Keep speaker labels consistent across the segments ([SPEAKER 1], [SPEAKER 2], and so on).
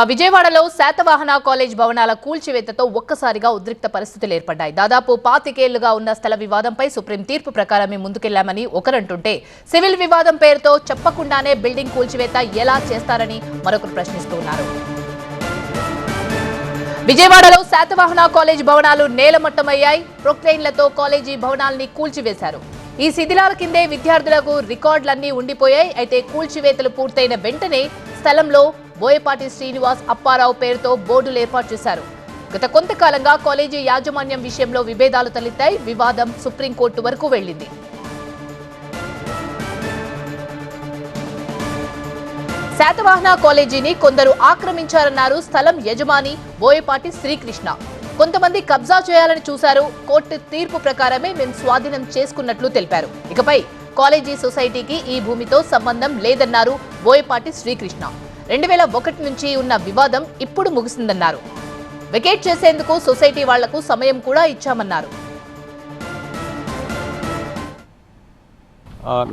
[SPEAKER 1] విజయవాడలో శాతవాహన కాలేజ్ భవనాల కూల్చివేతతో ఒక్కసారిగా ఉద్రిక్త పరిస్థితులు ఏర్పడ్డాయి. దాదాపు 25 ఏళ్లుగా ఉన్న స్థల వివాదంపై సుప్రీం తీర్పు ప్రకారమే ముందుకెళ్లామని ఒకరంటుంటే, సివిల్ వివాదం పేరుతో చెప్పకుండానే బిల్డింగ్ కూల్చివేత ఎలా చేస్తారని మరొకరు ప్రశ్నిస్తున్నారు. విజయవాడలో శాతవాహన కాలేజ్ భవనాలు నేలమట్టమయ్యాయి. ప్రొక్లైన్లతో కాలేజీ భవనాల్ని కూల్చివేశారు. ఈ శిథిలాల కిందే విద్యార్థులకు రికార్డులన్నీ ఉండిపోయాయి. అయితే కూల్చివేతలు పూర్తయిన వెంటనే స్థలంలో బోయపాటి శ్రీనివాస్ అప్పారావు పేరుతో బోర్డులు ఏర్పాటు చేశారు. గత కొంతకాలంగా కాలేజీ యాజమాన్యం విషయంలో విభేదాలు తలెత్తాయి. వివాదం సుప్రీంకోర్టు వరకు వెళ్లింది. శాతవాహన కాలేజీని కొందరు ఆక్రమించారన్నారు స్థలం యజమాని బోయపాటి శ్రీకృష్ణ. కొంతమంది కబ్జా చేయాలని చూశారు. కోర్టు తీర్పు ప్రకారమే మేము స్వాధీనం చేసుకున్నట్లు తెలిపారు. ఇకపై కాలేజీ సొసైటీకి ఈ భూమితో సంబంధం లేదన్నారు బోయపాటి శ్రీకృష్ణ. 2001 నుంచి ఉన్న వివాదం ఇప్పుడు ముగిసిందన్నారు. వెకేట్ చేసేందుకు సొసైటీ వాళ్లకు సమయం కూడా ఇచ్చామన్నారు.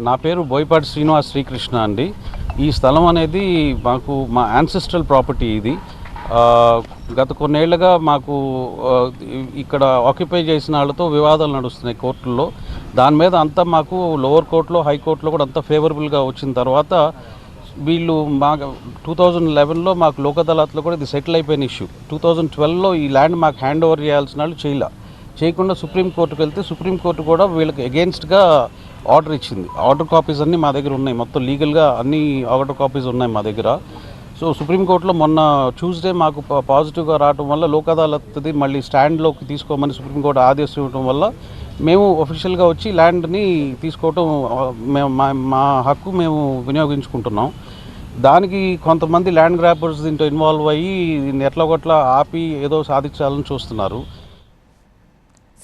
[SPEAKER 2] నా పేరు బోయపాటి శ్రీనివాస్ శ్రీకృష్ణ అండి. ఈ స్థలం అనేది మాకు మా యాన్సెస్ట్రల్ ప్రాపర్టీ. ఇది గత కొన్నేళ్లుగా మాకు ఇక్కడ ఆక్యుపై చేసిన వాళ్ళతో వివాదాలు నడుస్తున్నాయి కోర్టుల్లో. దాని మీద అంతా మాకు లోవర్ కోర్టులో హైకోర్టులో కూడా అంతా ఫేవరబుల్గా వచ్చిన తర్వాత వీళ్ళు మా 2011లో మాకు లోక్ అదాలత్లో కూడా ఇది సెటిల్ అయిపోయిన ఇష్యూ. 2012లో ఈ ల్యాండ్ మాకు హ్యాండ్ ఓవర్ చేయాల్సిన వాళ్ళు చేయకుండా సుప్రీంకోర్టుకు వెళ్తే సుప్రీంకోర్టు కూడా వీళ్ళకి అగెయిన్స్ట్గా ఆర్డర్ ఇచ్చింది. ఆర్డర్ కాపీస్ అన్నీ మా దగ్గర ఉన్నాయి. మొత్తం లీగల్గా అన్ని ఆర్డర్ కాపీస్ ఉన్నాయి మా దగ్గర. సో సుప్రీంకోర్టులో మొన్న ట్యూస్డే మాకు పాజిటివ్గా రావడం వల్ల లోక్ అదాలత్ది మళ్ళీ స్టాండ్లోకి తీసుకోమని సుప్రీంకోర్టు ఆదేశం ఇవ్వడం వల్ల మేము ఒఫిషియల్గా వచ్చి ల్యాండ్ని తీసుకోవటం మా హక్కు మేము వినియోగించుకుంటున్నాం. దానికి కొంతమంది ల్యాండ్ గ్రాబర్స్ దీంట్లో ఇన్వాల్వ్ అయ్యి దీన్ని ఎట్లాగొట్లా ఆపి ఏదో సాధించాలని చూస్తున్నారు.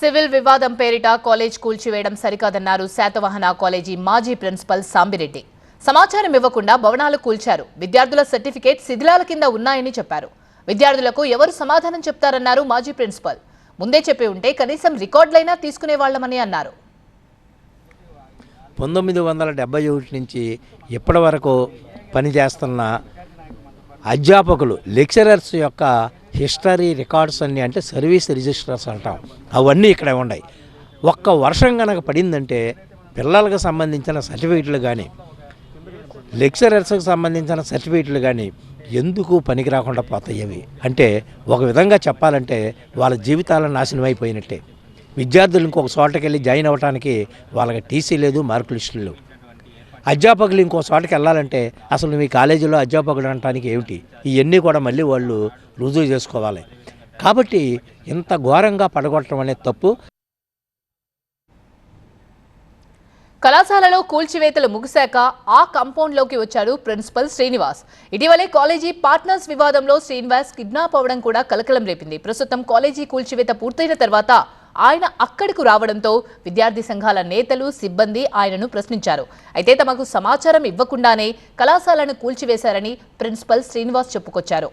[SPEAKER 1] సివిల్ వివాదం పేరిట కాలేజ్ కూల్చివేయడం సరికాదన్నారు శాతవాహన కాలేజీ మాజీ ప్రిన్సిపల్ సాంబిరెడ్డి. సమాచారం ఇవ్వకుండా భవనాలు కూల్చారు. విద్యార్థుల సర్టిఫికేట్ శిథిలాల కింద ఉన్నాయని చెప్పారు. విద్యార్థులకు ఎవరు సమాధానం చెప్తారన్నారు మాజీ ప్రిన్సిపల్. ముందే చెప్పి ఉంటే కనీసం రికార్డులైనా తీసుకునేవాళ్లమని అన్నారు.
[SPEAKER 3] 1971 నుంచి ఇప్పటి వరకు పనిచేస్తున్న అధ్యాపకులు లెక్చరర్స్ యొక్క హిస్టరీ రికార్డ్స్ అన్నీ, అంటే సర్వీస్ రిజిస్టర్స్ అంటాం, అవన్నీ ఇక్కడే ఉన్నాయి. ఒక్క వర్షం కనుక పడిందంటే పిల్లలకు సంబంధించిన సర్టిఫికెట్లు కానీ లెక్చరర్స్కి సంబంధించిన సర్టిఫికెట్లు కానీ ఎందుకు పనికి రాకుండా పోతాయి. అవి అంటే ఒక విధంగా చెప్పాలంటే వాళ్ళ జీవితాలను నాశనం అయిపోయినట్టే. విద్యార్థులు ఇంకొక చోటకి వెళ్ళి జాయిన్ అవ్వడానికి వాళ్ళకి టీసీ లేదు, మార్కు లిస్టులు లేవు. అధ్యాపకులు ఇంకో చోటకి వెళ్ళాలంటే అసలు మీ కాలేజీలో అధ్యాపకులు అనడానికి ఏమిటి, ఇవన్నీ కూడా మళ్ళీ వాళ్ళు రుజువు చేసుకోవాలి. కాబట్టి ఇంత ఘోరంగా పడగొట్టడం అనేది తప్పు.
[SPEAKER 1] కళాశాలలో కూల్చివేతలు ముగిశాక ఆ కాంపౌండ్లోకి వచ్చాడు ప్రిన్సిపల్ శ్రీనివాస్. ఇటీవలే కాలేజీ పార్ట్నర్స్ వివాదంలో శ్రీనివాస్ కిడ్నాప్ అవడం కూడా కలకలం రేపింది. ప్రస్తుతం కాలేజీ కూల్చివేత పూర్తయిన తర్వాత ఆయన అక్కడకు రావడంతో విద్యార్థి సంఘాల నేతలు, సిబ్బంది ఆయనను ప్రశ్నించారు. అయితే తమకు సమాచారం ఇవ్వకుండానే కళాశాలను కూల్చివేశారని ప్రిన్సిపల్ శ్రీనివాస్ చెప్పుకొచ్చారు.